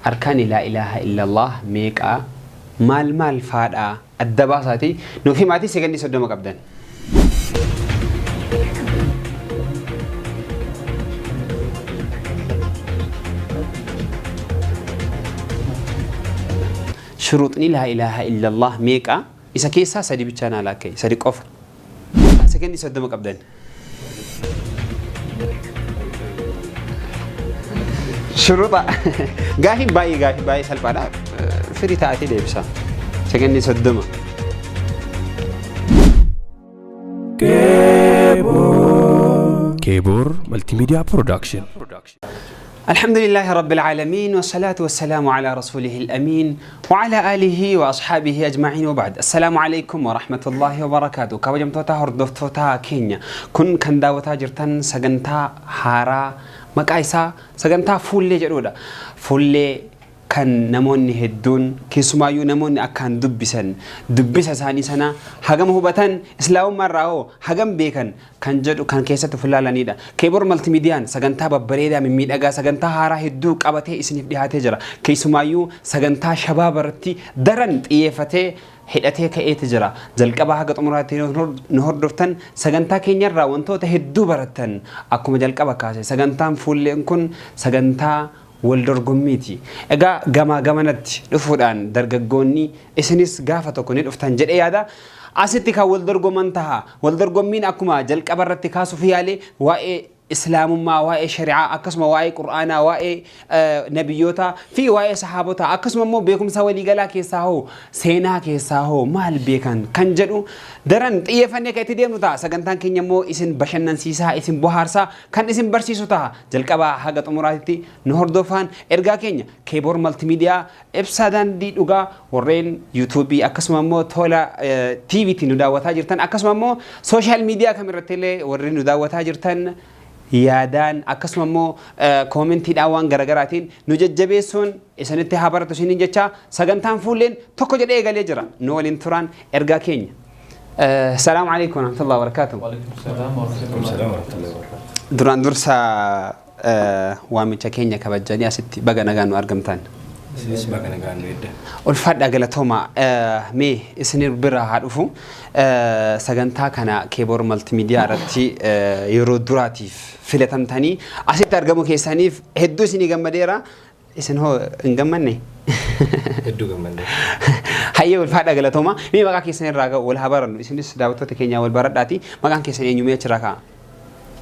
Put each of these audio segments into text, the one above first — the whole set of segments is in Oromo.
أركان لا إله إلا الله ميكا مال فادا الدباساتي نو في ماتي سكندي صدمك أبدا شروطني لا إله إلا الله ميكا إذا كيسا سدي بتشانا لاكي سدي كفر سكندي صدمك أبدا شروطا قاهي باي سالفانا فري تأتي ديبسا سكندي صدمك كيبور ملتي ميديا برودكشن. الحمد لله رب العالمين والصلاة والسلام على رسوله الأمين وعلى آله وأصحابه أجمعين وبعد. السلام عليكم ورحمة الله وبركاته. كوجمتوتا هردفتوتا كينيا كن داوتا جرتن سجنتا هارا مكايسا سجنتا فولي جرودا فولي كان نموني هدون كيسمايو نموني أكان دبسا ساني سنة هجم هبتن إسلام مرة هجم بيكن كان جدو كان كيسة فلالة نيدا كيبور ملتي ميديان سجنتا ببريدا من ميد أجا سجنتا هارا هدوك أبته إسنيف دي هاتجرا كيسمايو سجنتا شباب رتي درنت إيفته هدأته كأيتجرا جلقبها قط أمراتي نهر دفتن سجنتا كينير راونتو تهدو برتن أكو مجلقبها كاسي سجنتا فول ينكن سجنتا والدرغميتي اجا غمانت دفودان درغغوني اسنيس غافتو كوني دفتان جدي يادا اسيتيكا والدرغمنتها والدرغمين اكما جلقبرتي كاسو فيالي واي إسلام ما واي شريعة أقسم واي قرآن واي نبيوتا في واي صحابوتا أقسم مو بيكم سوى ليجلا كيساهو سينا كيساهو مال بيكن كنجرو درن يفني كتدي متا سجنتان كينيا مو إسن بشنن سيسا إسن بوهارسا كان إسن برسيسوتا جلكبا حاجة أموراتي نهر دوفان إرجع كينيا كيبور ملتي ميديا إبسادان دي دوغا ورين يوتيوبي أقسم مو تولا تي في تنودا وتاجرتن أقسم مو سوشيال ميديا كاميرا تلي ورين نودا وتاجرتن يادان أقسم مو كومنتي داوان غرغراتين نججبيسون إسانتي حبرتو سينين جچا سغنتان فولين توكو جدي غالي جرا نولين توران إرغا كينيا السلام عليكم ورحمة الله وبركاته. وعليكم السلام ورحمة الله وبركاته. دران درسا وامچا كينيا كبجاني أستي بغا نغانو أرغمتان سيس بغا نغانو يدا الفاد أغلطوما مي إسنير برا هادفو سغنتا كانا كيبور ملتي ميديا رتي يرو دراتيف فيلتمتاني أستي أرغمو كيسانيف هدو سيني غمديرا إسن هو انغمني هدو غمدي هاي الفاد أغلطوما مي بغا كيسانير راغا والهبارن إسنيس داوتو تكينيا والبرداتي بغا كيساني نيومي چراكا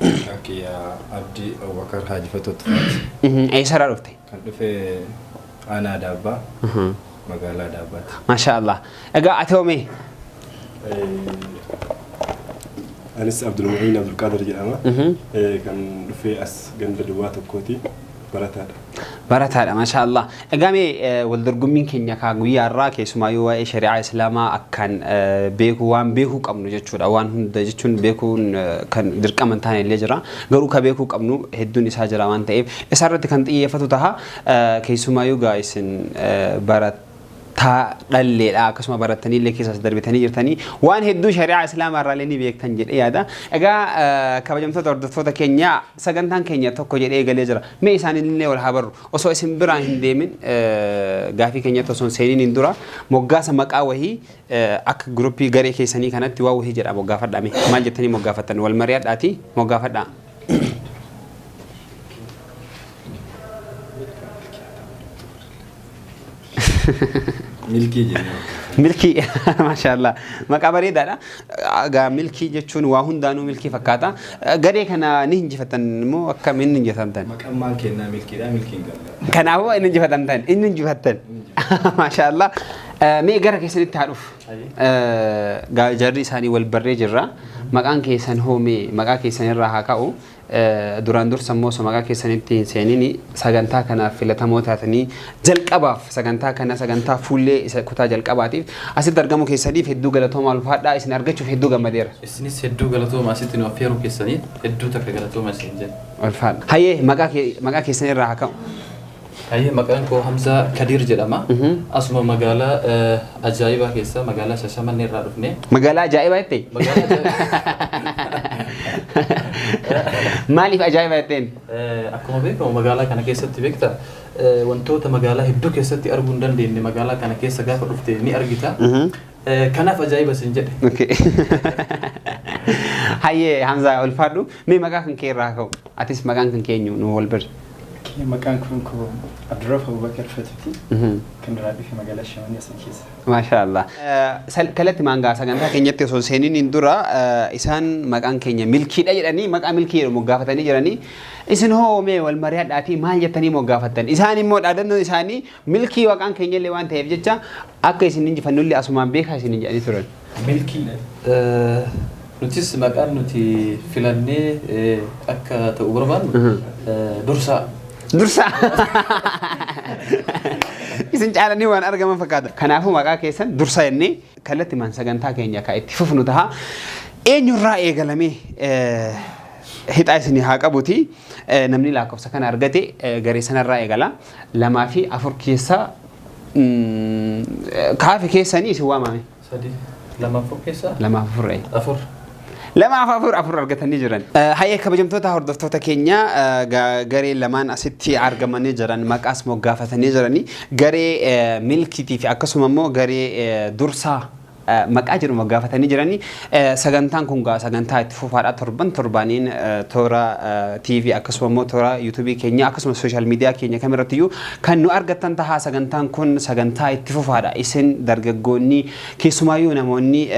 أكي عبدي أبو بكر حاج فتوت أي سرا رفتي كان دفع أنا دابا مقالة دابات ما شاء الله أجا أتومي أنس عبد المعين عبد القادر جامع كان دفع أس جنب دوات الكوتي براتادا ما شاء الله أجامي والدرجمين كينيا كاغويا راكي سمايو شريعة إسلاما أكان بيكو وان بيكو كمنو جتشود أوان هند جتشون بيكو كان دركا من تاني لجرا غرو كبيكو كمنو هدون إسحاجرا وان تيب إسارة كانت إيه فتوتها كي سمايو جايسن برات تا دللي كسما برتني لكي دربتني جرتني وان هدو شريعة إسلام الراليني بيك تنجد إيادا أجا كبجمت دردفوتا كينيا سجنتان كينيا توكو جد إيجا لجرا ما إنسان اللي والحبر وسو اسم براهن ديمن غافي كينيا توسون سيرين اندورا موغاسا مقاوهي أك جروبي غري كيساني كانت تواوهي جرا موغافة دامي ما جتني موغافة والمريات آتي موغافة دام ملكي ما شاء الله مقابري دارا غا ملكي جچون واهون دانو ملكي فكاتا غري كنا نينجي فتن مو اكا من نينجي فتن مقام مان كنا ملكي دا ملكي كان هو نينجي فتن نينجي فتن ما شاء الله مي غرا كيسن تعرف غا جري ساني والبري جرا مقان كيسن هو مي مقا كيسن راها كاو duraan dursa immoo samagaa keessanitti seenini sagantaa kana filatamootaatii jalqabaaf sagantaa fuullee isa kutaa jalqabaatiif asitti argamu keessaniif hedduu galatooma ulfaadhaa isin argachuuf hedduu gammadeera. Isinis hedduu galatooma asitti nu affeeruu keessanii hedduu takka galatooma isin jedhe. Ulfaadha. Hayyee maqaa keessanii irraa haa ka'u. Hayyee maqaan koo Hamza Kadir jedhama. Asuma magaalaa ajaa'ibaa keessa magaalaa Shashamannee irraa dhufne. Magaalaa ajaa'ibaa jettee? Magaalaa ajaa'ibaa. Maaliif ajaa'ibaa jetteen? Akkuma beekamu magaalaa kana keessatti beekta wantoota magaalaa hedduu keessatti arguu hin dandeenye magaalaa kana keessa gaafa dhufte ni argita. Kanaaf ajaa'iba sin jedhe. Okay. Hayyee Hamza ulfaadhu mee maqaa kan kee irraa ka'u atis maqaan kan keenyu nu wal bir. Maqaan kun Abdurrauf Abubakar Fatuti. Kan raadii fi magaalaa Shaamanii asan keessa. Maashaallah. Kalatti maangaa sagantaa keenyatti osoo seeniin hin dura isaan maqaan keenya milkiidha jedhanii maqaa milkii jedhamu gaafatanii jiranii isin hoo mee wal mari'adhaatii maal jettanii moggaafattan isaan immoo dhaadannoo isaanii milkii maqaan keenya illee waan ta'eef jecha akka isin injifannullee asumaan beekaa isin jedhanii turan. Milkii nutis maqaan nuti filannee akka ta'u barbaannu dursaa. Dursa. Isin caalanii waan argaman fakkaata. Kanaafuu maqaa keessan dursa jennee kallattii maan sagantaa keenya akka itti fufnu ta'a. Eenyurraa eegalamee hixaa isinii haa qabuti. Namni lakkoofsa kana argate garee sanarraa eegala. 2 fi 4 keessa kaafi keessanii isin waamame. 3 2 4 keessa 2 4 4 lama afur argatanii jiran. Hayyee kabajamtoota hordoftoota keenya garee lamaan asitti argamanii jiran maqaas moggaafatanii jiranii garee milkiitii fi akkasuma immoo garee dursaa maqaa jedhu moggaafatanii jiranii sagantaan kun sagantaa itti fufaadha torbaaniin toora TV akkasuma immoo toora YouTube keenya akkasuma social media keenya kamirrattiyyuu kan nu argattan tahaa sagantaan kun sagantaa itti fufaadha isin dargaggoonni keessumaayyuu namoonni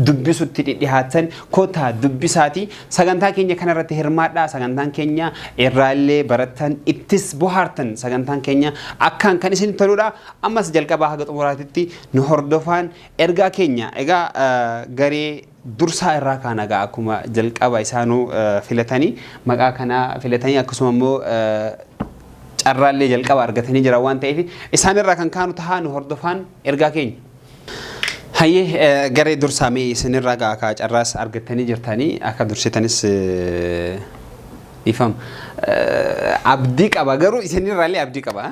dubbisutti dhihaatan kota dubbisaati sagantaa keenya kanarratti hirmaadhaa sagantaan keenya irraallee barattan ittis bohaartan sagantaan keenya akkaan kan isin toludha ammas jalqabaa haga xumuraatitti nu hordofaan ergaa keenya egaa garee dursaa irraa kana gaa akkuma jalqaba isaanuu filatanii maqaa kana filatanii akkasuma immoo carraallee jalqaba argatanii jira waan ta'eef isaan irraa kan kaanu tahaa nu hordofaan ergaa keenya. Hayyee garee dursaamee isinirraa akka carraas argattanii jirtanii akka dursitanis ifam abdii qaba garuu isinirraallee abdii qaba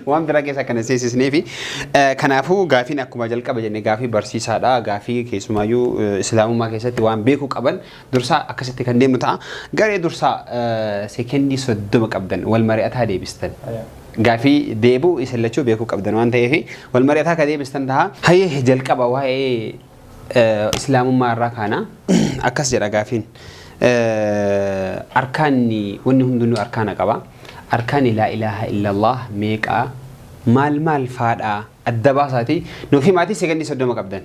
waan biraa keessa kana seesisneefi kanaafuu gaafiin akkuma jalqaba jenne gaafii barsiisaadha gaafii keessumaayyuu islaamummaa keessatti waan beekuu qaban dursaa akkasitti kan deemnu ta'a garee dursaa sekendii 30 qabdan wal mari'ataa deebistan. Gaafii deebuu isin lachuu beekuu qabdan waan ta'eef wal mari'ataa akka deebistan ta'a. Hayyee jalqaba waa'ee islaamummaa irraa kaana akkas jedha gaafiin. Arkaanni wanni hundinuu arkaana qaba. Arkaanni laa ilaaha illallah meeqaa maal faadhaa adda baasaati nuuf himaatii sekendii 30 qabdan.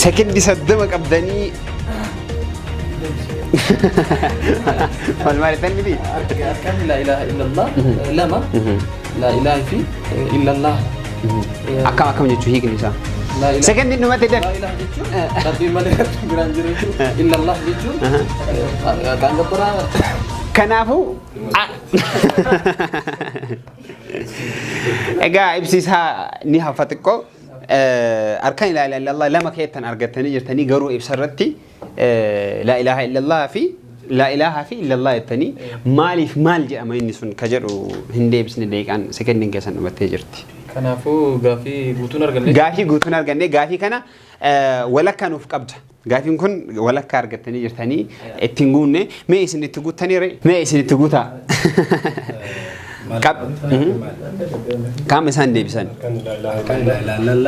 Sekendii 30 qabdanii والمال الثاني بدي أركان لا إله إلا الله لما لا إله في إلا الله أكم جتشو هيك نساء سكن إنه ما تدر لا إله جتشو tapi ملك برانجر إلا الله جتشو كان كبرا كنافو إجا إبسيسها نيها فتكو أركان لا إله إلا الله لما كيتن أرجتني جرتني جرو إبسرتي لا إله إلا الله في لا إله في إلا الله التاني مالي في مال جاء ما ينسون كجرو هندي بس نديك عن سكندين كيسان وبتجرتي. كنافو غافي غوتون أرجعني. غافي غوتون أرجعني غافي كنا ولا كانوا في قبض. غافي نكون ولا كارجتني جرتني التنجونة ما يسني تقول تاني ري ما يسني تقول تا. كم إنسان دي بسان؟ Kan la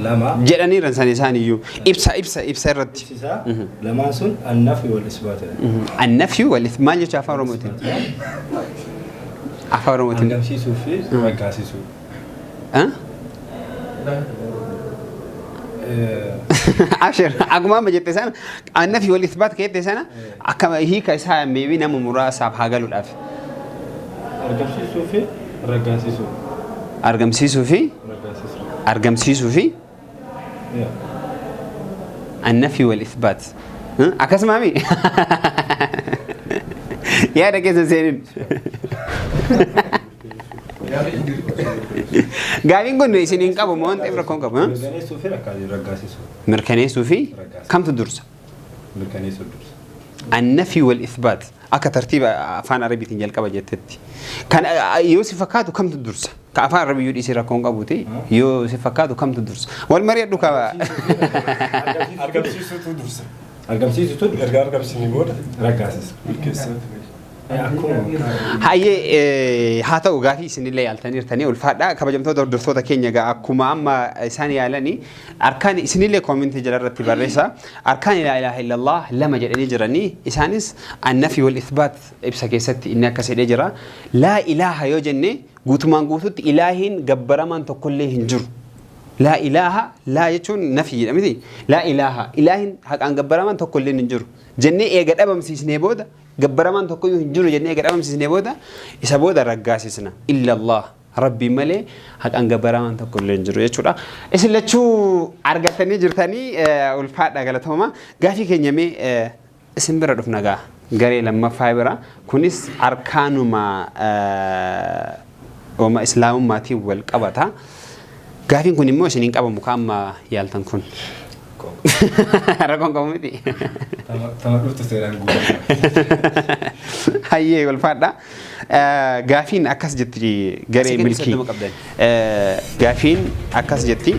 lama جراني رنسان إنسان يو إبسا رد. lama sun النفي والإثبات. النفي والإثبات ما يجي عفوا رموتين. عفوا رموتين. Angamsi sufi ragasi su. ها؟ عشر أقوم ما جت سنة النفي والإثبات كيت سنة كم هي كيسها ميبي نم مراسب حاجة للأف. Angamsi sufi ragasi su. أرجمسي صوفي Ragasi su. أرجمسي صوفي النفي والإثبات أكاس مامي يا ده كذا زين قاعدين قلنا يسنين كابو ما أنت إبركون كابو Merkani sufi ragasi su. مركني صوفي كم تدرس Merkani su dursa. النفي والإثبات أكا ترتيب فان عربي تنجل كابا جتتي كان يوسف كاتو كم تدرس كأفان ربي يودي سيرا كون قبوتي يو سفكاتو كم تدرس والمريض دوكا أرقام سيسو تدرس أرقام سيسو تدرس أرقام سينيبود رقاسس كيسة هاي هاتا وقافي سن الله يالتنير تاني والفادا كبجمتو دردفتو كينيا غا أكما أما إساني يالني أركان سن الله كومنتي جلال رتب الرئيسة أركان لا إله إلا الله لما جرني جرني إسانيس النفي والإثبات إبسا كيست إنك سيد جرا لا إله يوجني قوتمان قوتت إلهين قبرمان تقولي هنجر لا إله لا يجون نفي أمثي لا إله إلهين حق أن قبرمان تقولي هنجر جنة إيجاد أبا مسيسني بودا قبرمان تقولي هنجر جنة إيجاد أبا مسيسني بودا إسابودا رقاسسنا إلا الله ربي ملي حق أن قبرمان تقولي هنجر يجورا إسلا شو أرجعتني جرتني والفات أقولتهما قافي كنيمي اسم برا رفنا قا قري لما فايبرا كونيس أركانو ما وما إسلام ما تي والقبطها قافين كوني مو سنين قبا مقام يالتن كون رقم كوميدي تمام تسيران هاي والفادا قافين أكاس جتي قري ملكي قافين أكاس جتي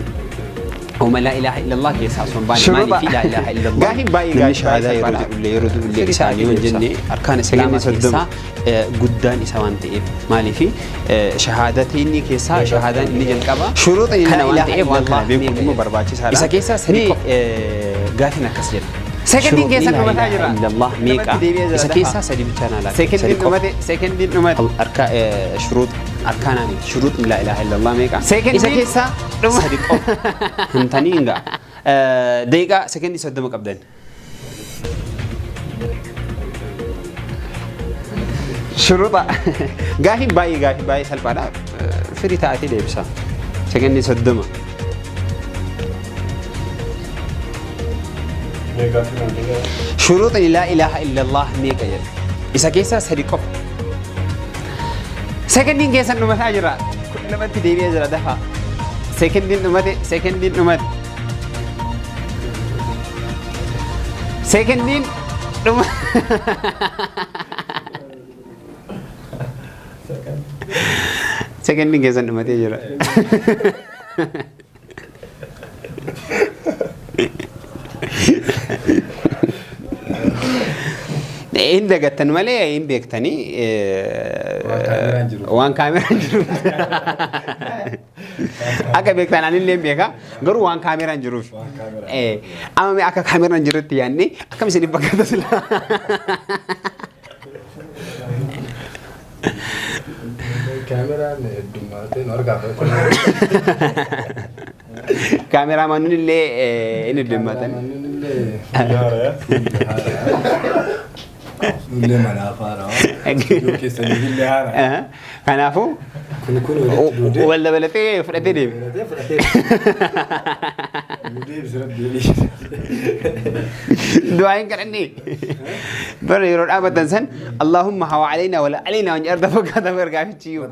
وما لا إله إلا الله كيسا أصلا باني ماني في لا إله إلا الله قاهي باي قاهي شهادة يرد اللي إساني والجنة أركان إسلام كيسا قدان إسوان تئب مالي في شهادتيني كيسا شهادة إني جنكبا شروط إن لا إله إلا والله الله بيكون مبرباتي سهلا إسا كيسا سريقو قافين أكاس جت سكندين كيسا كما تاجرا إلا الله ميكا إسا كيسا سدي بتانا لا سكندين نمتي أركا شروط أركاناني شروط لا إله إلا الله ميكا سكندين إسا كيسا صديق همتاني إنغا دقيقة سكندي صدمك أبداً شروطا قاهي باي سلبانا فري تأتي ليبسا سكندي صدمك شروط لا إله إلا الله ميكا يل إسا كيسا صديقه سكندين كيسا نمت أجرا كل نمت ديبي أجرا دفع سكندين نمت سكندين نمت سكندين نمت سكندين كيسا نمت أجرا إن دقتن مالي إن بيكتني وان كاميرا جروف أكا بيكتن أنا اللي بيكا غرو وان كاميرا جروف أما مي أكا كاميرا جروف يعني أكا مسني بقى تسلا كاميرا دماتين أرجع كاميرا مانون اللي إن دماتن اللي ما نافارا كيسة اللي هارا كنافو ولا بلتي فرتي دي دعائين كرني بر يرون أبدا سن اللهم هو علينا ولا علينا وان يرد فوق هذا برجع في تيو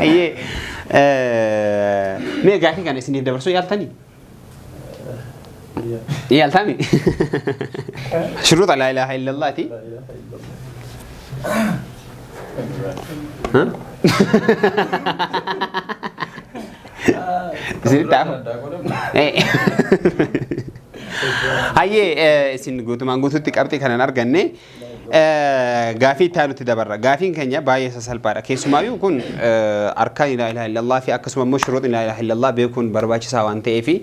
أيه مين قاعد كان يسني دبرسو يالتاني يالتاني شروط لا إله إلا الله تي ها زين تعرف هاي سين قلت ما قلت تكابتي كنا نرجعني غافي تالو تدبر غافين كنيا باي سسال بارا كيسو ما يكون أركان لا إله إلا الله في أقسم مشروط لا إله إلا الله بيكون برباش سوان تيفي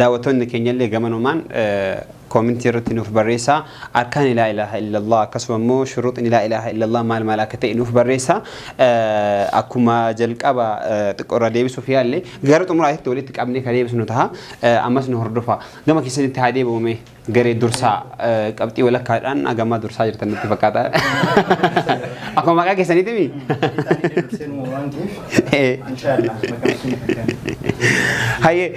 دعوتون كنيا اللي جمانو مان كومنتي روتين في بريسا أركان لا إله إلا الله قسم مو شروط لا إله إلا الله مال ملاكته إنه في بريسا أكما جلك أبا تقرأ ديبس وفيها اللي غيرت أمور أيه تولي تكابني كديبس نتها أمس نهردفا جم كيسني تهادي بومي غير درسا كابتي ولا كاران أجمع درسا جرتنا تفكاتا أكو ما كيسني تبي هاي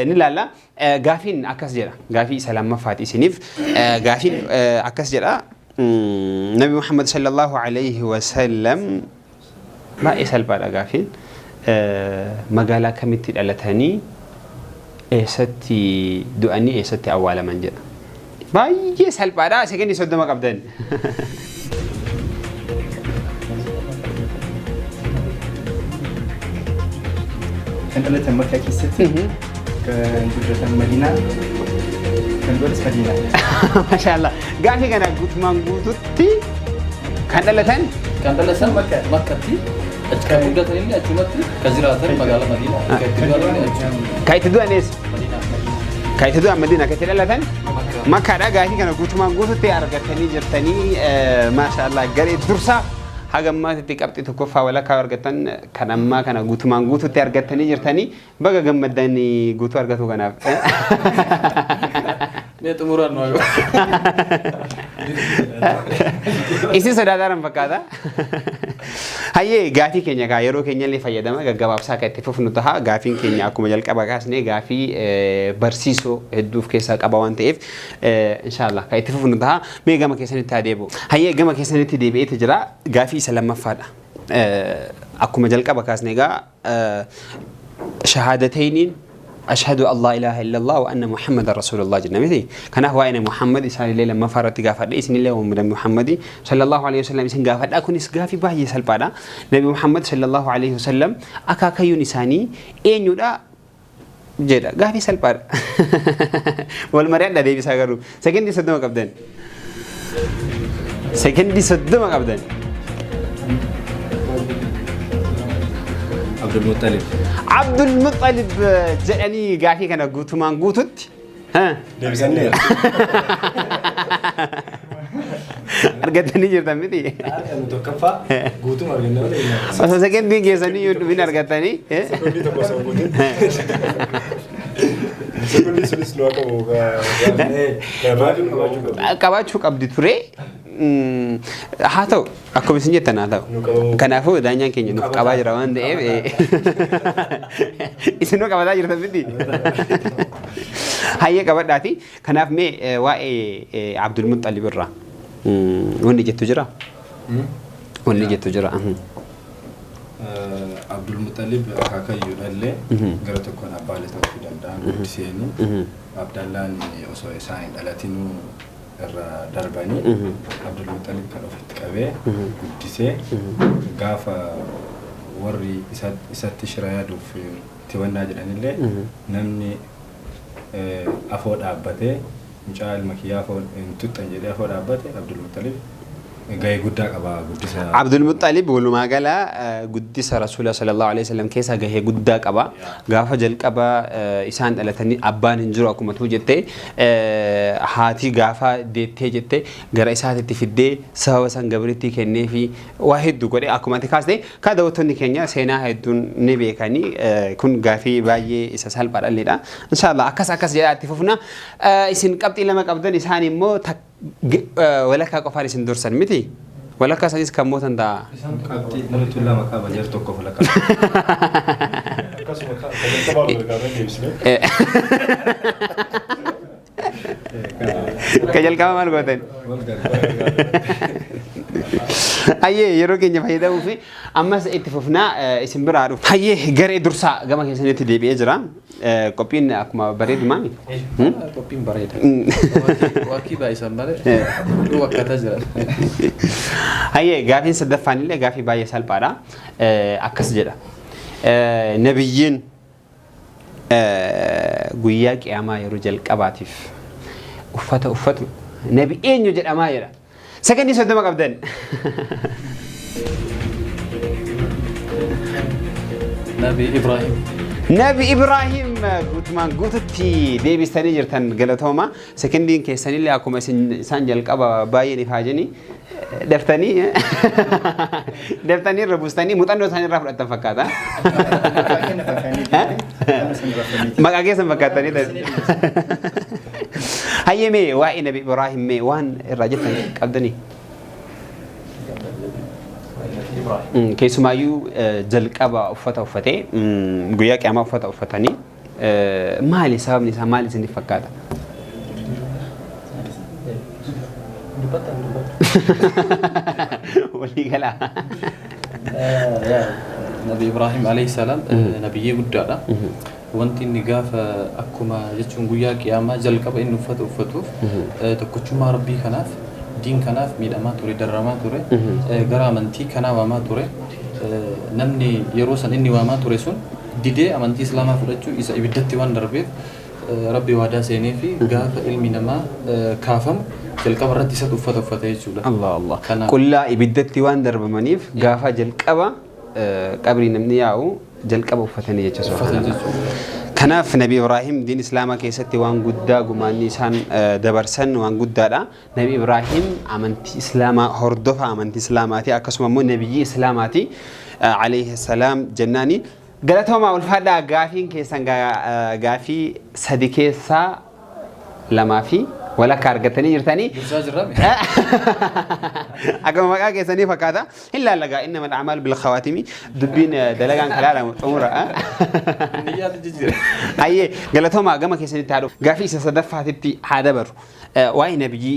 نلالا غافين أكاس جرا غافي سلام فاتي سنيف غافين أكاس جرا نبي محمد صلى الله عليه وسلم ما يسأل بعد غافين مقالة كميت الألتاني ستي دؤني ستي أول من جرا ما يسأل بعد سكني صدق ما قبضن كان قلت مكة كيستي كان جرة المدينة كان بولس مدينة ما شاء الله قاعد كنا قلت ما قلتي كان دلتن مكة تي كان مدة اللي أجمعت كزيرة مقالة مدينة كاي تدو أنيس كاي تدو مدينة كاي دلتن مكة ده قاعد كنا قلت ما قلتي أرجعتني جرتني ما شاء الله قريت درسا حاجة ما تتكابتي تكوفا ولا كارجتن كان ما كان قلت ما قلتي أرجعتني جرتني بقى جمدني قلت أرجعتو كنا Itu murah noy. Isi sodadaran fakkaata. Hayyee gaafii keenya gaa yeroo keenya illee fayyadama gaggabaabsaa akka itti fufnu taha gaafiin keenya akkuma jalqaba kaasnee gaafii barsiisoo hedduuf keessaa qaba waan ta'eef inshallah akka itti fufnu taha mee gama keessanitti haa deebi'u. Hayyee gama keessanitti deebi'eeti jira gaafii isa lammaffaadha. Akkuma jalqaba kaasnee gaa shahaadatayn أشهد الله إله إلا الله وأن محمد رسول الله جل مثلي كان هو أنا محمد إسرائيل ليلة ما فرت قافد إسم الله ومن محمد صلى الله عليه وسلم إسم قافد أكون إسقافي بهي سلبانا نبي محمد صلى الله عليه وسلم أكا كيو نساني إن يدا جدا قافي سلبانا والمريض ده بيساقرو سكندي صدمك أبدان سكندي صدمك أبدان عبد المطلب جاني قاعد كنا قوتو ما قوتت ها دبسني أرجعتني جرت مدي أنا توقفا قوتو ما رجعنا ولا بس سكن دي جيساني يوتيوبين أرجعتني سكندي تبغى سوودي سكندي سلسلة لوا كموجا كباچو كابدي توري هاتو aku biasanya tanah tau. Karena aku danya kayaknya nuk kabar jerawan deh. Isu nuk kabar aja tapi di. Hayya kabar dati. Karena me Abdul Muttalib berra. Wani jatuh jera. Wani jatuh jera. Abdul Muttalib kakak Yudalle. Gara tu kan abah letak sudah dan di sini. Abdallah ni osoi sain alatinu. darbani Abdul Muttalib kan ofit qabe guddise gaafa warri isatti shiraya duf tiwanna jedhanille namni afoo dhaabbate mucaa ilma kiyyaa afoo tuttan jedhee afoo dhaabbate Abdul Muttalib gahee guddaa qaba guddisa Abdul Muttalib walumaa gala guddisa Rasuula sallallahu alaihi wasallam keessa gahee guddaa qaba gaafa jalqaba isaan dhalatanii abbaan hin jiru akkuma tuu jettee haati gaafa deettee jettee gara isaatitti fiddee sababa san gabriitti kennee fi waa hedduu godhe akkuma ati kaaste ka daawwattoonni keenya seenaa hedduun ni beekanii kun gaafii baay'ee isa salphaadhalleedha inshallah akkas jedhaa itti fufna isin qabxii lama qabdan isaan immoo ولك قفار سندورسن متي ولك سايس كم موتن دا قبتي نمت ولا مكان بجر توقف لك كجل كم مال قوتين أيه يروكين جفايدا وفي أما اتفقنا اسم برارو هيه غير درسا كما كيسني تدي بيجرا كوبين أكما بريد مامي كوبين بريد واكي بايسان بريد وقتا جرا هيه غافين صدفاني له غافي باي سال بارا أكس جرا نبيين غوياك أما يرجل كباتيف أفت نبيين يوجد أما يرا سكندي صدمك أبدان نبي إبراهيم قوتتي ديبس تاني جرتن قلتهما سكندي كيساني اللي أكو مسين سانجل كابا بايني فاجني دفتني ربوستاني متأنو ثاني رافض التفكات ما كأجي سمكاتني ده هاي مي وين نبي إبراهيم مي وان الرجل أبدني كيسمايو جلك أبا أفتة قوياك أما أفتني مالي سبب نسا مالي سندي فكاتا ولي كلا نبي إبراهيم عليه السلام نبي يقدر wanti inni gaafa akkuma jechuun guyyaa qiyaamaa jalqaba inni uffatuuf tokkochummaa rabbii kanaaf diin kanaaf miidhamaa ture darramaa ture gara amantii kanaa waamaa ture namni yeroo san inni waamaa ture sun didee amantii islaamaa fudhachuu isa ibiddatti waan darbeef rabbi waadaa seenee fi gaafa ilmi namaa kaafamu jalqaba irratti isa uffata jechuudha. Allah. Qullaa ibiddatti waan darbamaniif gaafa jalqaba qabrii namni yaa'u jalqaba uffatanii jechuudha. Kanaaf Nabi Ibrahim diin Islaamaa keessatti waan guddaa gumaanni isaan dabarsan waan guddaadha. Nabi Ibrahim amantii Islaamaa hordofa amantii Islaamaati akkasuma immoo nabiyyi Islaamaati alayhi salaam jennaani. Galatooma ulfaadhaa gaafiin keessan gaafii sadi keessaa lamaa fi walakka argatanii jirtanii. Akkuma maqaa keessanii fakkaata. Illaa lagaa innama al-a'maalu bil-khawaatimi dubbiin dalagaan kalaalamu xumura. Ayyee galatooma gama keessanitti haadhu gaafii isa sadaffaatitti haa dabaru. Waa'ee nabiyyi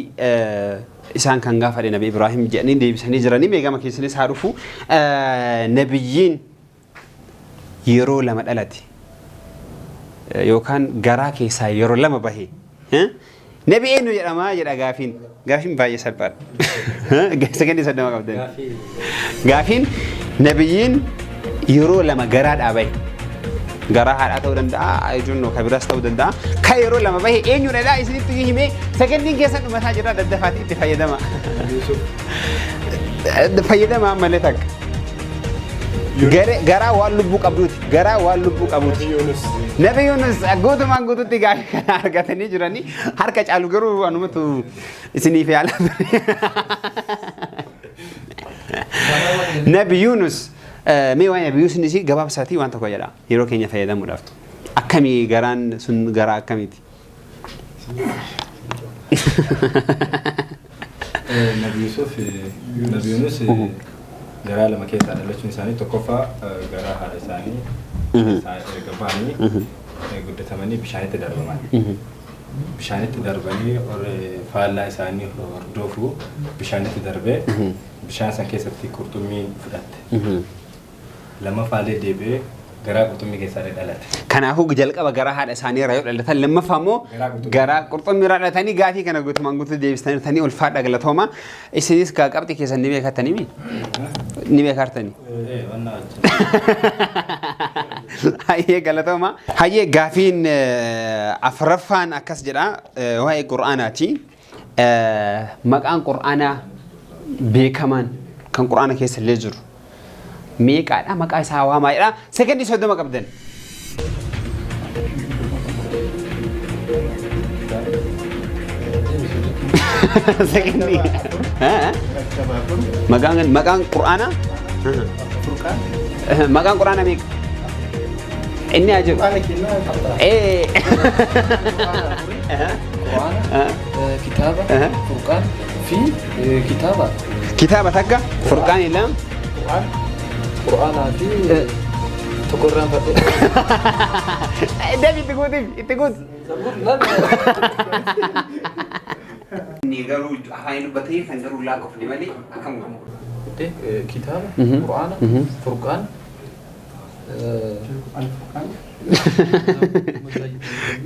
isaan kan gaafadhe Nabi Ibrahim jedhanii deebisanii jiranii mee gama keessanis haa dhufu. Nabiyyiin yeroo lama dhalate yookaan garaa keessaa yeroo lama bahe. Nabi eenyu jedhama jedha gaafiin baay'ee salphaadha. Sagantii soddoma qabdan. Gaafiin nabiyyiin yeroo lama garaa dhaabaye. Garaa haadhaa ta'uu danda'a, ijoollee kabiras ta'uu danda'a. Kan yeroo lama bahe eenyudha isinitti himee sagantiin keessan dhumataa jira daddafaatti itti fayyadama. Fayyadama malee takka. Garaa waan lubbuu qabduuti. Garaa waan lubbuu qabuuti. Nabi Yunus guutumaan guutuutti gaafii kana argatanii jiranii harka caalu garuu anumatu isiniif yaala. Nabi Yunus mee waan Nabi Yunus gabaabsaatii waan tokko jedha yeroo keenya fayyadamuudhaaf. Akkamii garaan sun garaa akkamiiti? Nabi Yunus garaa lama keessaa dhalachuun isaanii tokkoffaa garaa haadha isaanii gabaanii guddatamanii bishaanitti darbaman. Bishaanitti darbanii faallaa isaanii hordofuu bishaanitti darbee bishaan san keessatti qurxummiin fudhatte. Lammaffaalee deebi'ee garaa qurxummii keessaa dhalate. Kanaafuu jalqaba garaa haadha isaanii irraa yoo dhalatan lammaffaa immoo garaa qurxummii irraa dhalatanii gaafii kana guutumaan guutuu deebistanii ulfaadha galatooma. Isinis qabxii keessan ni beekattanii mi? Ni beekartanii? Hayyee galatooma. Hayyee gaafiin afraffaan akkas jedha waa'ee Qur'aanaati. Maqaan Qur'aanaa beekamaan kan Qur'aana keessa illee jiru. Meeqaadha maqaa isaa waamaadha. Sekondii soddoma qabdan. Sekondii. Maqaan Qur'aanaa. Maqaan Qur'aanaa meeqa? Inni ajaa'ib. Kitaaba, Furqaan fi kitaaba. Kitaaba takka Furqaan ilaa. Qur'aanaa fi tokko irraan fadhe. Deebi itti guuti. Inni garuu afaan dubbatee kan garuu laaqofne malee akkam kitaaba, Qur'aana, Furqaan.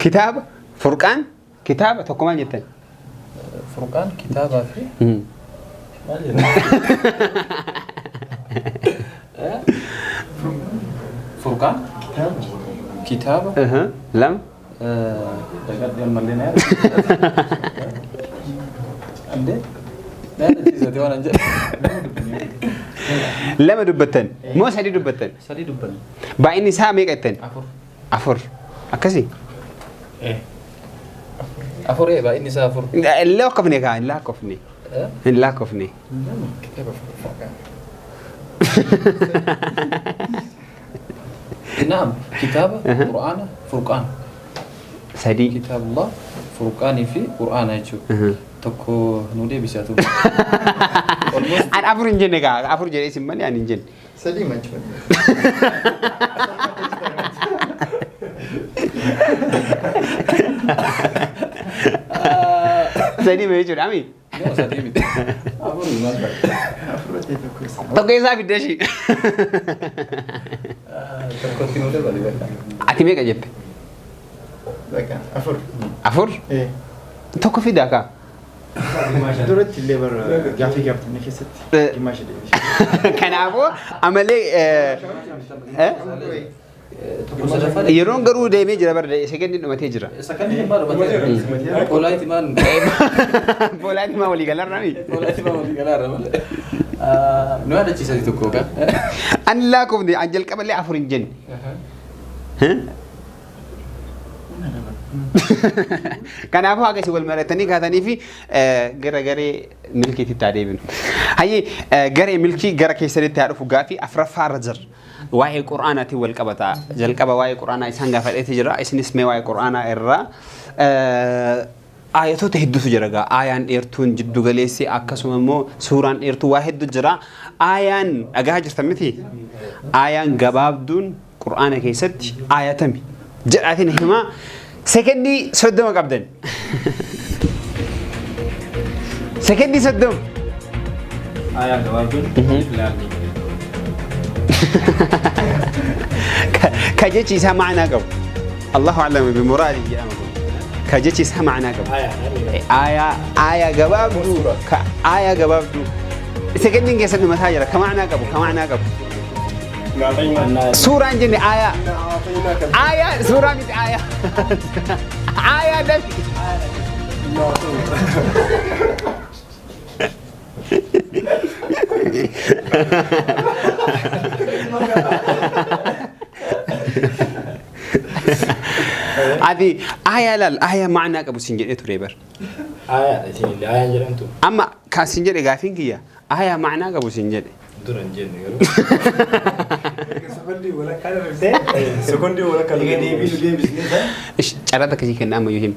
Kitaaba, Furqaan, kitaaba tokko maal jettan? Furqaan, kitaabaa fi Furqaan, kitaaba, lama. Lama dubbattan moo sadii dubbattan? Sadii dubbanne. Baay'inni isaa meeqa jettan? Afur. Akkasii? Afur baay'inni isaa afur. Lakkofne kaa hin lakkofne. Hin lakkofne. نعم كتابة قرآن فرقان سدي كتاب الله فرقان في قرآن يجوا تكو نودي بيساتو أنا أفر إنجن نكا أفر جري اسمه يعني إنجن سدي ما تشوف سدي ما يجوا أمي سدي ميت أفر ما أفر تو كيسا بدشي تكو نودي بالي بكا أتي ميكا جت بكا أفر أفر إيه تو كفي داكا دورت اللي بر جافي جابت نكست كماش دي كان أبو عملي يرون قرو ديمي جرا برد سكندي نمتي جرا سكندي ما رمتي بولايتي ما بولايتي ما ولي قال رامي بولايتي ما ولي قال رامي نو هذا شيء تكوكا أن لا كم دي أنجل قبل لي عفرين جن ها كان أبو هذا شو المرتني كاتني في جرى ملكي تتعرفين هاي جرى ملكي جرى كيسري تعرفوا قافي أفرف رجر واي قرآن تي والكبتا جل كبا واي قرآن إنسان قافل إتجرا إسن اسمه واي قرآن إرّا آياتو تهدو جرا آيان إرتون جدو غليسي أكسو مو سوران إرتو واحد جرا آيان أجاهر تمثي آيان جبابدون قرآن كيست آياتمي جراتين هما سكندي صدم قبضن سكندي صدم آيان جبابدون كجيتي سمعنا قبل الله أعلم بمراده يا أمكم كجيتي سمعنا قبل آية جبابدو آية جبابدو سكندي كيسد مساجرة كمعنا قبل سورة جني آية سورة مت آية آية ده هذه آية لا الآية معنى كابو سنجد تريبر آية اللي آية جرمتو أما كسنجد قافين كيا آية معنى كابو سنجد دوران جن سكوندي ولا كلام إيش عرضك كذي كنا ما يهم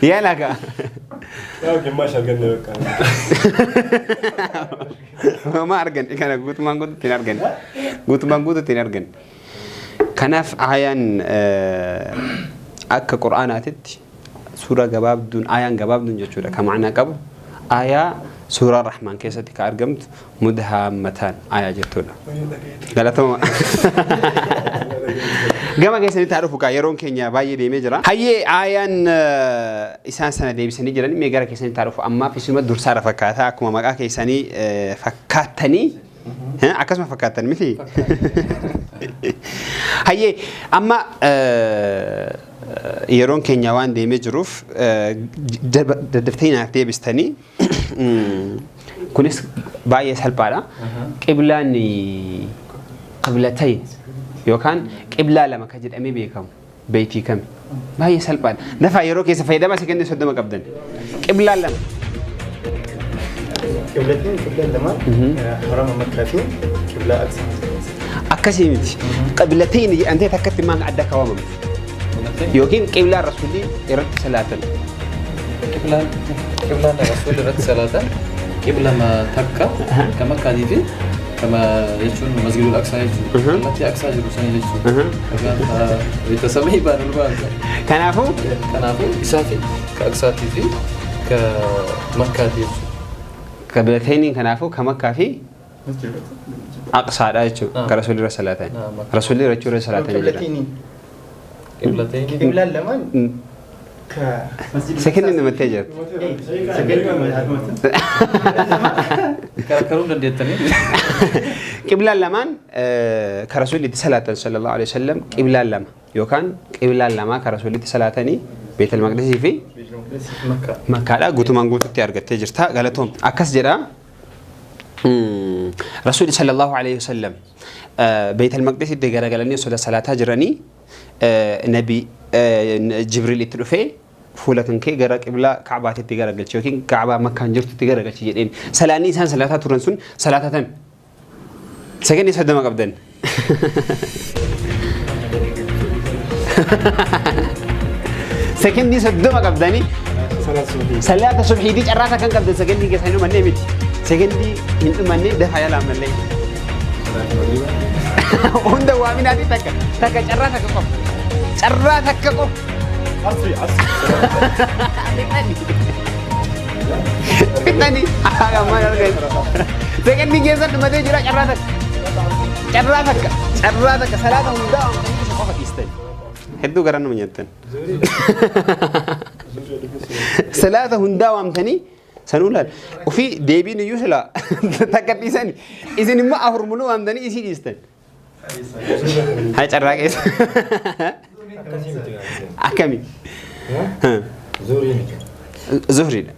يا لك ما شغلنا ما أرجن كنا قلت ما قلت تنارجن قلت ما قلت تنارجن كناف عيان أك قرآناتت سورة جباب دون عيان جباب دون جتورة كمعنى قبل آية سورة الرحمن كيسة كارجمت مدهامتان آية جتورة قالتهم جماعة كيسة تعرفوا كايرون كينيا باي دي مجرى هي عيان إنسان سنة دي بسنة جراني ميجرا كيسة تعرفوا أما في سنة درسارة فكاتها كم ما كيسة فكاتني ها عكس ما فكاتني مثلي هي أما يرون كينيا وان دي مجروف دفتين عتيب استني كنيس باي يسهل بالا قبلاني قبلتين يوكان قبلا لما كجد أمي بيكم بيتي كم باي يسهل بالا نفع يرون كيس فايدة ما سكندي سدما قبضن قبلا لما قبلتين قبلا لما حرام مكة فيه قبلا أقسم أكسيمتي قبلتين أنت تكتب ما عندك كوامم يوكين قبلة رسولي يرد صلاة قبلة رسول يرد صلاة قبلة ما تكا كما كذي كما يجون مسجد الأقصى يجون التي أقصى جلوسان يجون كذا يتسمى بان البان كنافو إسافي كأقصى تيجي كمكة تيجي قبلتين كنافو كمكة في أقصى راجو كرسول رسالتين رسول رجول رسالتين قبلتين قبلة لمن سكن إنه متجر كرون ديتني قبلة لمن كرسول رسالتين صلى الله عليه وسلم قبلة لما يوكان قبلة لما كرسول رسالتين بيت المقدس في مكة لا قلت ما قلت تيارجع تجرتها قالتهم أكس جرا رسول صلى الله عليه وسلم بيت المقدس دجرا قالني صلى صلاة جراني نبي جبريل يتلفه فولكن كي جرا قبلة كعبة تجرا قلت شوكين كعبة مكان جرت تجرا قلت شيء سلاني سان صلاة تورنسون صلاة تن سكني صدق ما قبضن سكني صدق ما قبضني صلاة الصبح دي جراسة كان قبضن سكني كسانو مني ميت سكني إنت مني ده هيا لام الليل هندا وامين هذه تك جراسة كقف جراسة كقف عصري Pitani, agak mana guys? Second di geser di mana jira cerita salah tahu dah. Itu karena menyatakan. salaata hundaa waamtanii sanulal ufi deebiin iyyuu sila takka dhiisani isin immoo afur muluu waamtanii isii dhiistan haa carraa keessa akkami zuhriidha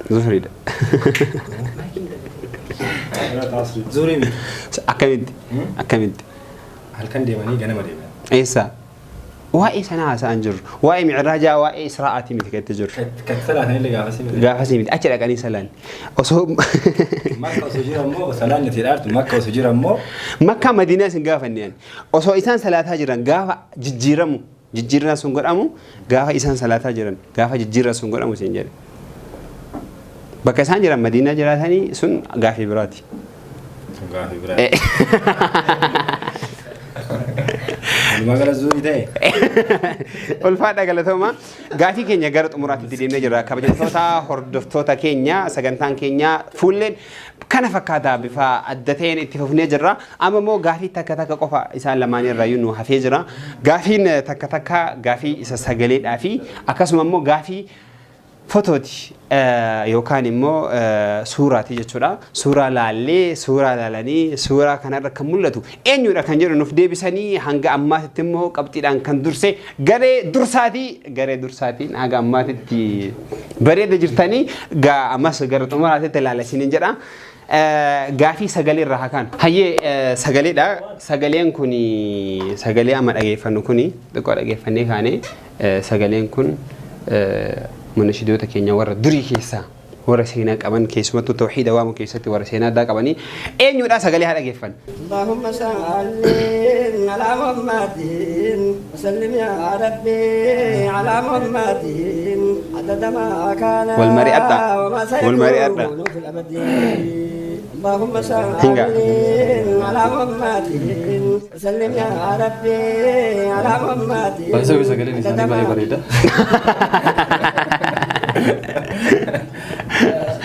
zuhriidha akkamitti akkamitti halkan deemanii ganama deeman eessa waa'ee sana haasa'an jirru waa'ee mi'raajaa waa'ee israa'aatii miti kan itti jirru kan salaatan illee gaafasii miti achi dhaqanii salaan osoo makka osoo jirammoo salaan nuti dhaartu makka osoo jirammoo makka madiinaa isin gaafanneen osoo isaan salaataa jiran gaafa jijjiirraa sun godhamu gaafa isaan salaataa jiran gaafa jijjiirraa sun godhamu isin jedhe bakka isaan jiran madiinaa jiraatanii sun gaafii biraati. Gaafii biraati. Magala zuuri ta'e. Ulfaadha galatooma gaafii keenya gara xumuraatti deemnee jirra kabajamtoota hordoftoota keenya sagantaan keenya fuulleen kana fakkaataa bifa adda ta'een itti fufnee jirra amma immoo gaafii takka takka qofa isaan lamaan irraa nu hafee jira gaafiin takka takka gaafii isa sagaleedhaa fi akkasuma immoo gaafii fotooti yookaan immoo suuraati jechuudha suuraa laallee suuraa laalanii suuraa kanarra kan mul'atu eenyudha kan jedhu nuuf deebisanii hanga ammaatitti immoo qabxiidhaan kan durse garee dursaatiin hanga ammaatitti bareeda jirtanii ammas gara xumuraatitti ilaalasiniin jedha. Gaafii sagalee irraa hakaan hayyee sagaleedha sagaleen kun sagalee amma dhageeffannu kun xiqqoo dhageeffannee kaane sagaleen kun منشدوتا كينيا ورا دري كيسا ورا سينا كمان كيسمتو توحيد وامو كيستي ورا سينا دا كماني أين يودا سجلي هذا كيفن اللهم صل على محمد وسلم يا ربي على محمد عدد ما كان والمرء أدى اللهم صل على محمد وسلم يا ربي على محمد بس سجلي نساني باي بريدة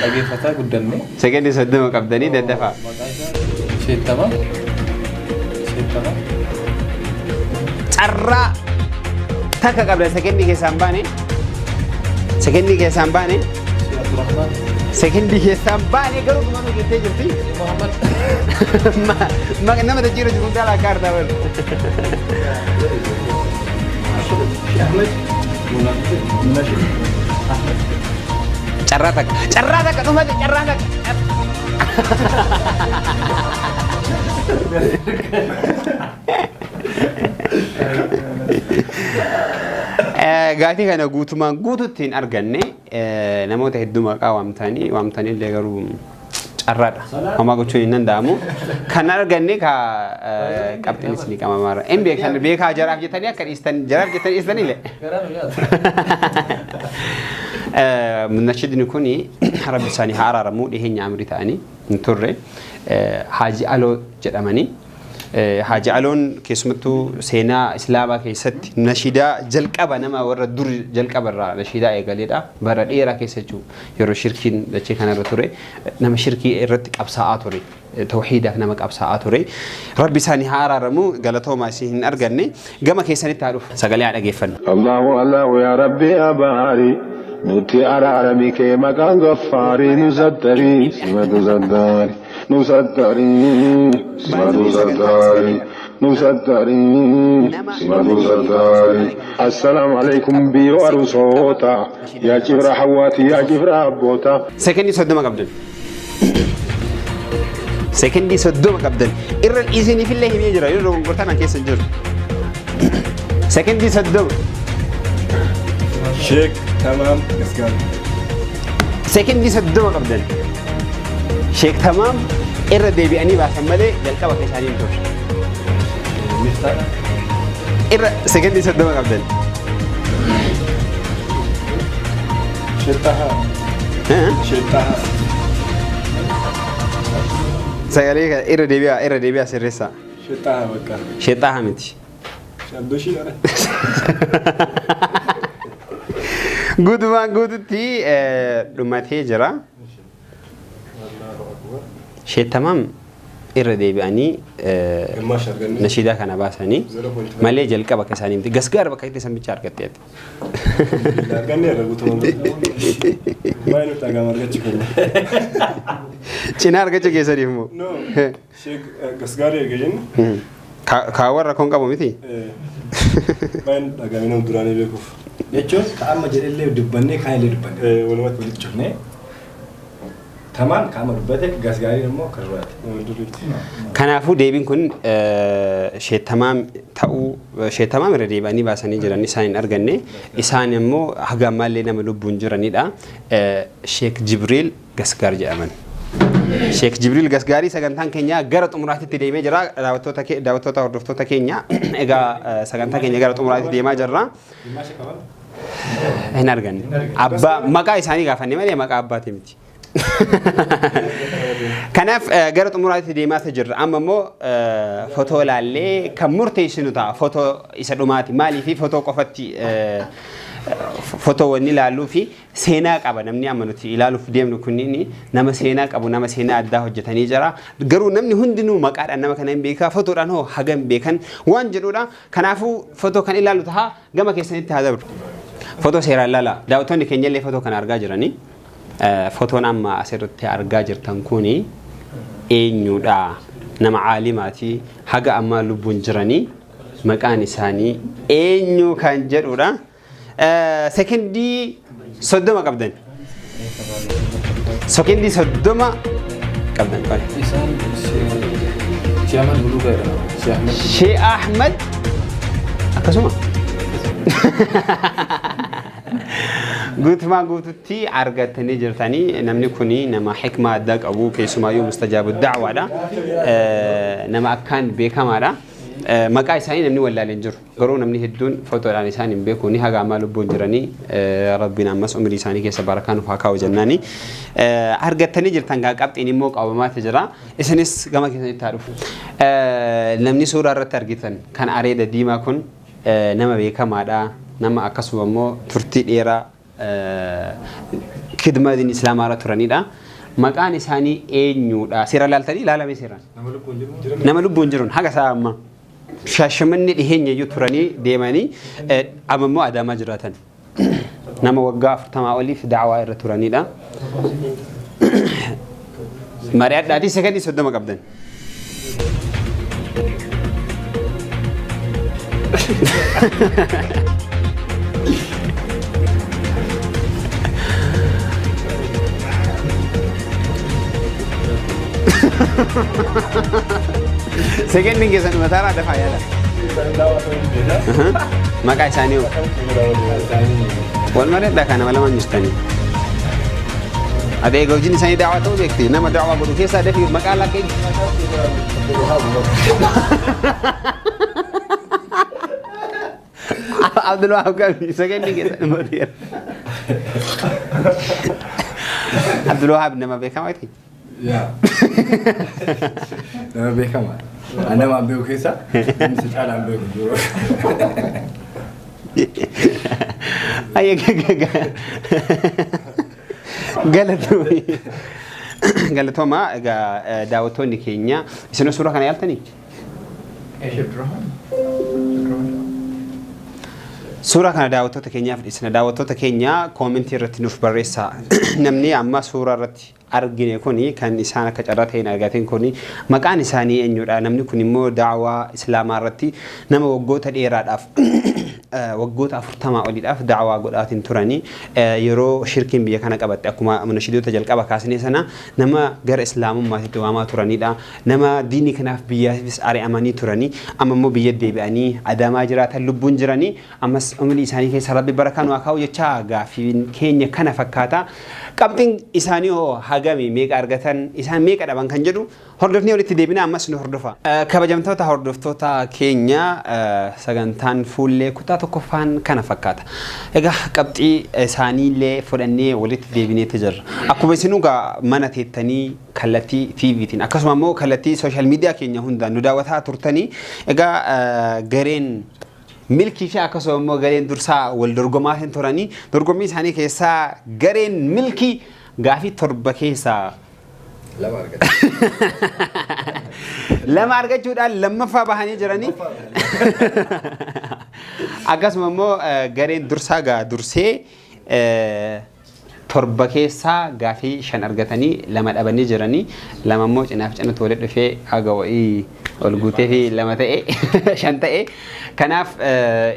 lagi fata guddanne sekendi soddoma qabdanii daddafa sheettama carraa takka qabda sekendi keessaan baane sekendi keessaan baane garuu kuma geettee jirti nama tajjiira jiru daalaa kaartaa wal carraa takka dhumate carraa takka gaafii kana guutumaan guutuutti hin arganne namoota hedduu maqaa waamtanii illee garuu carraadha homaa gochuun hin danda'amu kan arganne ka qabxiin isinii qabamaara hin beekan beekaa jaraaf jettanii akka dhiistan jaraaf jettanii dhiistanillee munashidni kuni rabbi isaanii haa araaramu dhiheenya amrii ta'anii hin turre haaji aloo jedhamanii Haji Aloon keessumattuu seenaa islaamaa keessatti nashidaa jalqaba nama warra dur jalqaba irraa nashidaa eegaleedha bara dheeraa keessa jechuudha yeroo shirkiin dachee kanarra ture nama shirkii irratti qabsaa'aa ture tawhiidaaf nama qabsaa'aa ture rabbi isaanii haa araaramu galatoomaa isii hin arganne gama keessanitti haa dhufu sagalee haa dhageeffannu. Allahu yaa rabbi abaari nuti araarami kee maqaan gaffaarii nu sattarii simatu sattaari. نصدري السلام عليكم بيو أرسوتا يا جبر حواتي يا جبر أبوتا سكندي صدوم قبل سكندي صدوم قبل إرى الإذن في الله يجرى يرى قرطانا كيس الجر سكندي صدوم شيك تمام سكندي صدوم قبل شيك تمام إرى ديبي أني باسم ملي جلقا بكيساني انتوش إرى سكندي صدوم قبل شتها سياليك إرى ديبي سيريسا شتها بكا شتها متي شندوشي أنا guututti dhumatee jira. Shee tamam إردي بأني نشيدا كان باسني مالي جلك بك ساني متي غسغار بك يتسمى شاركت يد غني رغوتو ما ينو تاغا مرغچ كن چنار گچ گيسري مو نو شيك غسغار يگين كاور ركون قبو متي باين تاغا منو دراني بكوف يچون كام جريله دبني كايل دبني ولما تلچونه تمام كامل بدك غسغاري مو كرات كنافو ديبين كن شيء تمام تاو شيء تمام ردي باني باسني جراني ساين ارغني اسان مو حغام لنا ملبون جراني دا شيخ جبريل غسغار جامن شيخ جبريل غسغاري سغانتان كينيا غرط امراتي تديمه جرا داوتوتا وردفتوتا كينيا اغا سغانتا كينيا غرط امراتي ديما جرا هنا ارغني ابا مقا اساني غافني مالي مقا اباتي متي كناف غرط مراتي ديما تجر اما مو فوتو لالي كمرتي شنوتا فوتو يسدوماتي مالي في فوتو قفتي فوتو وني لالو في سينا قبا نمني امنوتي لالو في ديم نكونيني نما سينا قبو نما سينا ادا حجتني جرا غرو نمني هندنو مقاد انما كان بيكا فوتو دان هو حغم بيكن وان جدودا كنافو فوتو كان لالو تها غما كيسني تهادر فوتو سيرا لالا داوتوني كنيل فوتو كان ارغا جراني فوتون أما أسرت أرجاجر تنكوني إنيودا نما عالماتي حاجة أما لبونجراني مكان ثاني إنيو كان جرودا سكندي صدما قبضن سكندي صدما قبضن كله شيخ أحمد بلوغ شيخ أحمد أكسوما قوتما قوتتي أرجعتني جرتني نمني كوني نما حكمة دق أبو كيسمايو مستجاب الدعوة دا نما أكان بيكام هذا مكاي ساين نمني ولا لنجر قرون نمني هدون فوتو على لسان بيكوني هذا عمله بونجراني ربنا مس أمر لساني كيس باركان وفاكا وجناني أرجعتني جرتان قابت إني موك أو ما تجرا إسنس جماعة كيس تعرف نمني سورة رترجتن كان أريد ديما كون نما بيكام هذا نما أكسو مو ترتي إيرا خدمة دين الإسلام على تراني دا مكان إساني إنيو دا سيرا لالتني لا لا بسيران نملو بونجرون حاجة سامة شاشمني دهين يجو تراني ديماني أمامو أدام جراتن نما وقاف تماولي في دعوة إيرا تراني دا مريات دادي سكندي سودما قبضن سكن من جزء المثار هذا فايلا ما كاي ثاني والمرة ده كان ولا ما نستني هذا يقول جيني ثاني دعوة تو بيكتي نما دعوة بدو كيس هذا في مقالة كي عبد الوهاب كان سكن من جزء المثير عبد الوهاب نما بيكام أيتي يا أنا بيكام أنا ما بيو كيسا مش أنا بيو جورو أيه قالتوا ما دعوتوني كينيا إسنو سورة كان يالتني سورة كان دعوتوتا كينيا في إسنا دعوتوتا كينيا كومنتي رتنوف بريسا نمني أما سورة رت أرجعني كوني كان إنسان كجرات هنا أرجعتين كوني مكان إنساني إنه نمني كوني مو دعوة إسلام رتي نما وجود الإيراد أف وجود أفرتما أولي أف دعوة قدرات تراني يرو شركين بيا كنا كبت أكما من الشدود تجلك أبا كاسني سنة نما غير إسلام ما تدوما تراني دا نما ديني كنا في بيا بس أري أماني تراني أما مو بيد بيباني أدم أجرات اللبون جراني أما أملي إنساني كي سراب بركان وأكاو يتشاغا في كينيا كنا فكاتا كابتن إنساني هو حاجامي ميك أرجعتن إنسان ميك أدا بان كنجدو هردفني ولي تدبينا أما سنو هردفا كبجمتوتا هردفتوتا كينيا سجنتان فول كتا تكفان كنا فكاتا إجا كابتي إنساني لي فرني ولي تدبيني تجر أكو بسنوغا منا تيتني كلتي في فيتين أكسو مو كلتي سوشيال ميديا كينيا هندا نداوتها ترتني إجا غرين ملكي في أكسو مو غرين درسا والدرجمات هنتوراني درجمي ثاني كيسا غرين ملكي غافي تربة كيسا lama argachuudhaan lammaffaa bahanii jiranii akkasuma immoo gareen dursaa gaa dursee torba keessaa gaafii 5 argatanii lama dhabanii jiranii lama immoo cinaaf cina tolee dhufee haga wa'ii ol guutee fi lama ta'e 5 ta'e kanaaf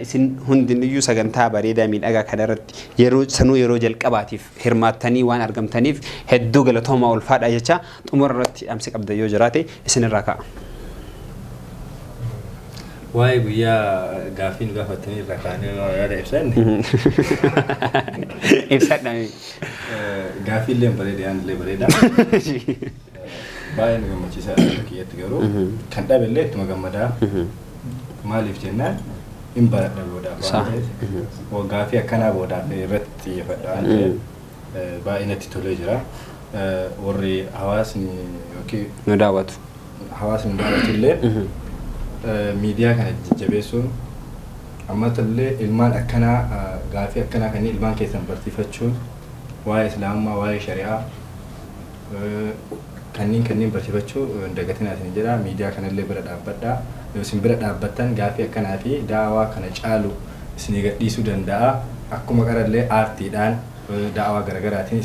isin hundinuu sagantaa bareedaa miidhagaa kanarratti yeroo jalqabaatiif hirmaattanii waan argamtaniif hedduu galatooma ulfaadha jecha xumura irratti dhaamsi qabda yoo jiraate isin irraa ka'a. Waa'ee guyyaa gaafii nu gaafatanii irraa kaanee yaada ibsan. Ibsadha. Gaafii illee bareedaa illee bareedaa. Baay'ee nu gammachiisa kiyyatti garuu kan dhabe illee ittuma gammadaa. Maaliif jennaan hin baradha boodaaf waan ta'eef gaafii akkanaa boodaaf irratti xiyyeeffadha waan ta'eef baay'ee natti tolee jira. Warri hawaasni yookiin nu daawwatu. Hawaasni nu daawwatu illee miidiyaa kana jajjabeessuun ammallee ilmaan akkanaa gaafii akkanaa kanneen ilmaan keessan barsiifachuun waa'ee islaamummaa waa'ee shari'aa kanneen barsiifachuu dagatinaa isin jedha miidiyaa kanallee bira dhaabbadhaa yoo isin bira dhaabbattan gaafii akkanaa fi daawaa kana caalu isin gadhiisuu danda'a akkuma qarallee aartiidhaan daawaa garagaraatiin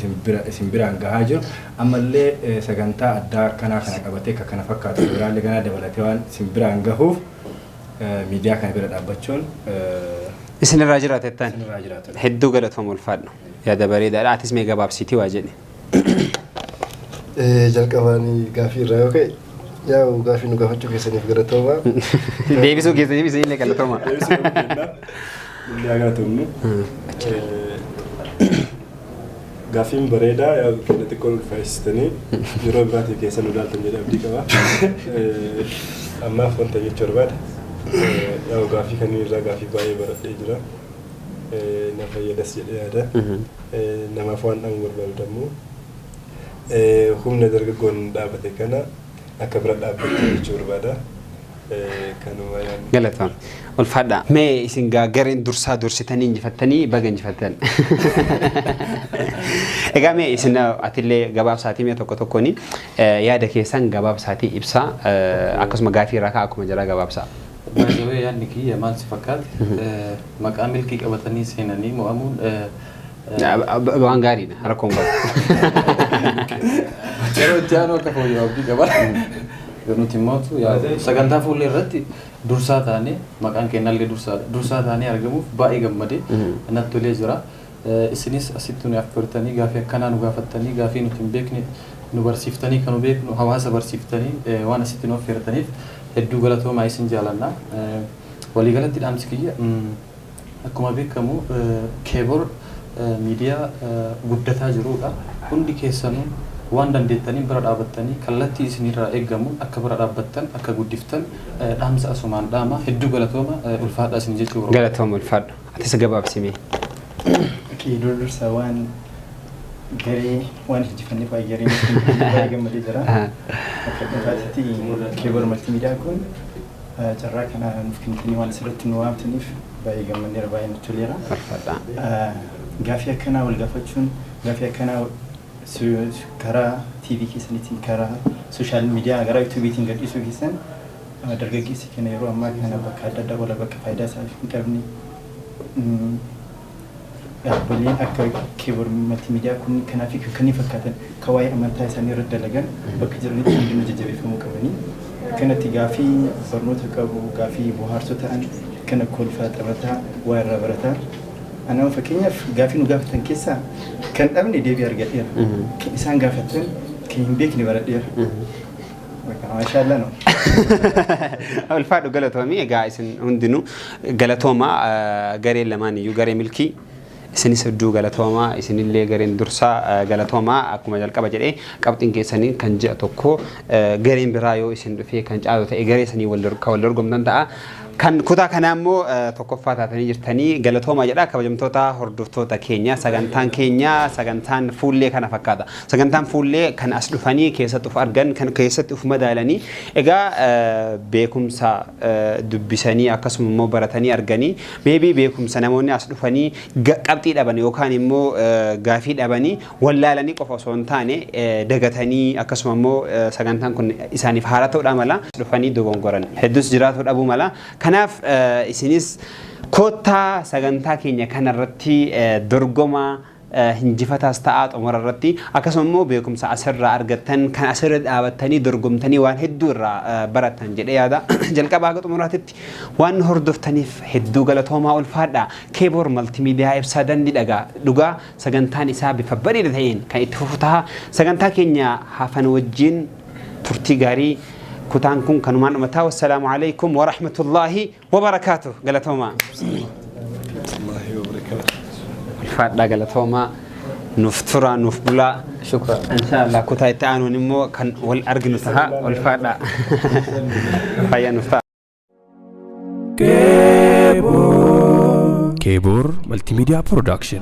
isin biraan gahaa jiru ammallee sagantaa addaa akkanaa kana qabatee akka kana fakkaatu biraallee ganaa dabalatee waan isin biraan gahuuf miidiyaa kana bira dhaabbachuun isin irraa jiraatettan hedduu galatooma ulfaadha yaada bareedaadha atis mee gabaabsiitii waa jedhe. Jalqabaan gaafii irraa yoo ka'e yaa gaafii nu gaafachuu keessaniif galatooma. Deebisuu keessaniif isinillee galatooma. Illee galatoomnu. Gaafiin bareedaa yaa kenna xiqqoon ulfeessitanii yeroo biraatiif keessa nu ilaaltan jedhee abdii qaba. Ammaaf wanta jechuu barbaada. Yaa gaafii kanneen irraa gaafii baay'ee baradhee jira. Na fayyadas jedhee yaada. Namaaf waan dhaamuu barbaadu ammoo humna dargaggoon dhaabbate kana akka bira dhaabbate jechuu barbaada. Kanuma yaadni. Galatoon ulfaadha. Mee isin gareen dursaa dursitanii injifattanii baga injifattan. Egaa mee isin atillee gabaabsaatii mee tokko tokkoon yaada keessan gabaabsaatii ibsaa akkasuma gaafii irraa ka'a akkuma jira gabaabsaa. Baay'ee yaadni kiyya maal si fakkaate maqaa milkii qabatanii seenanii mo'amuun waan gaariidha rakkoon qabu. Yeroo itti aanu akka fooyya'u abdii qaba. Nuti immoo sagantaa fuullee irratti dursaa taanee maqaan kennallee dursaa taanee argamuuf baay'ee gammadee natti tolee jira. Isinis asitti nu affeertanii gaafii akkanaa nu gaafattanii gaafii nuti hin beekne nu barsiiftanii kan nu beeknu hawaasa barsiiftanii waan asitti nu affeertaniif hedduu galatoomaa isin jaalanna. Waliigalatti dhaamsi kiyya akkuma beekamu keebor miidiyaa guddataa jirudha. Hundi keessanuu waan dandeettanii bira dhaabbattanii kallattii isinirraa eegamu akka bira dhaabbattan akka guddiftan dhaamsa asumaan dhaama hedduu galatooma ulfaadha isin jechuu galatooma ulfaadha atis gabaabsimee kiidoo dursa waan garee waan hojjefanneef garee baay'ee gammadee jira akka dhuunfaatti keebor maltiimiidiyaa kun carraa kana nuuf kennitanii waan asirratti nu waamtaniif baay'ee gammadeera baay'ee nutti toleera gaafii akkanaa wal gaafachuun gaafii akkanaa karaa TV keessaniitiin karaa sooshaal miidiyaa gara yuutuubiitiin gadhiisuu keessan dargaggeessi kenna yeroo ammaa kana bakka adda addaa wala bakka faayidaa isaa hin qabne dhaabbileen akka keebor maltiimiidiyaa kun kanaaf kanneen fakkaatan kawaayee amantaa isaanii irra dalagan bakka jiranitti hundinuu jajjabeeffamuu qabanii kanatti gaafii barnoota qabu gaafii bohaarsoo ta'an kana kolfaa taphataa waa irraa barataa Ana fakkeenyaaf gaafii nu gaafatan keessaa kan dhabne deebii argadheera. Kan isaan gaafatan kan hin beekne baradheera. Maashaallah no. Ulfaadhu galatoomii egaa isin hundinuu galatooma garee lamaan iyyuu garee milkii isinis hedduu galatoomaa isinillee gareen dursaa galatoomaa akkuma jalqaba jedhee qabxiin keessanii kan ji'a tokko gareen biraa yoo isin dhufee kan caalu ta'e garee sanii wal dorgomtan ta'a. kan kutaa kana ammoo tokkoffaa taatanii jirtanii galatooma jedha kabajamtoota hordoftoota keenya sagantaan fuullee kana fakkaata sagantaan fuullee kan as dhufanii keessatti uf argan kan keessatti uf madaalanii egaa beekumsa dubbisanii akkasuma immoo baratanii arganii maybe beekumsa namoonni as dhufanii qabxii dhaban yookaan immoo gaafii dhabanii wallaalanii qofa osoo hin taane dagatanii akkasuma immoo sagantaan kun isaaniif haara ta'uudha mala dhufanii dogongoran hedduus jiraatu dhabuu mala kanaaf isinis koottaa sagantaa keenya kanarratti dorgoma hinjifataas ta'aa xumura irratti akkasuma immoo beekumsa asirraa argattan kan asirra dhaabattanii dorgomtanii waan hedduu irraa baratan jedhee yaada jalqabaa haga xumuraatitti waan hordoftaniif hedduu galatoomaa ulfaadha keeboor maltiimiidiyaa ibsaa dandii dhagaa dhugaa sagantaan isaa bifa bareeda ta'een kan itti fufutaa sagantaa keenya hafan wajjin turtii gaarii kutaan kun kanumaan dhumataa wassalaamu alaykum wa rahmatullaahi wa barakaatuh galatoomaa ulfaadha galatoomaa nuuf tura nuuf bulaa shukra inshallah kutaa itti aanuun immoo kan wal arginu taha ulfaadha fayyaa nuuf ta'a Kebor Multimedia Production.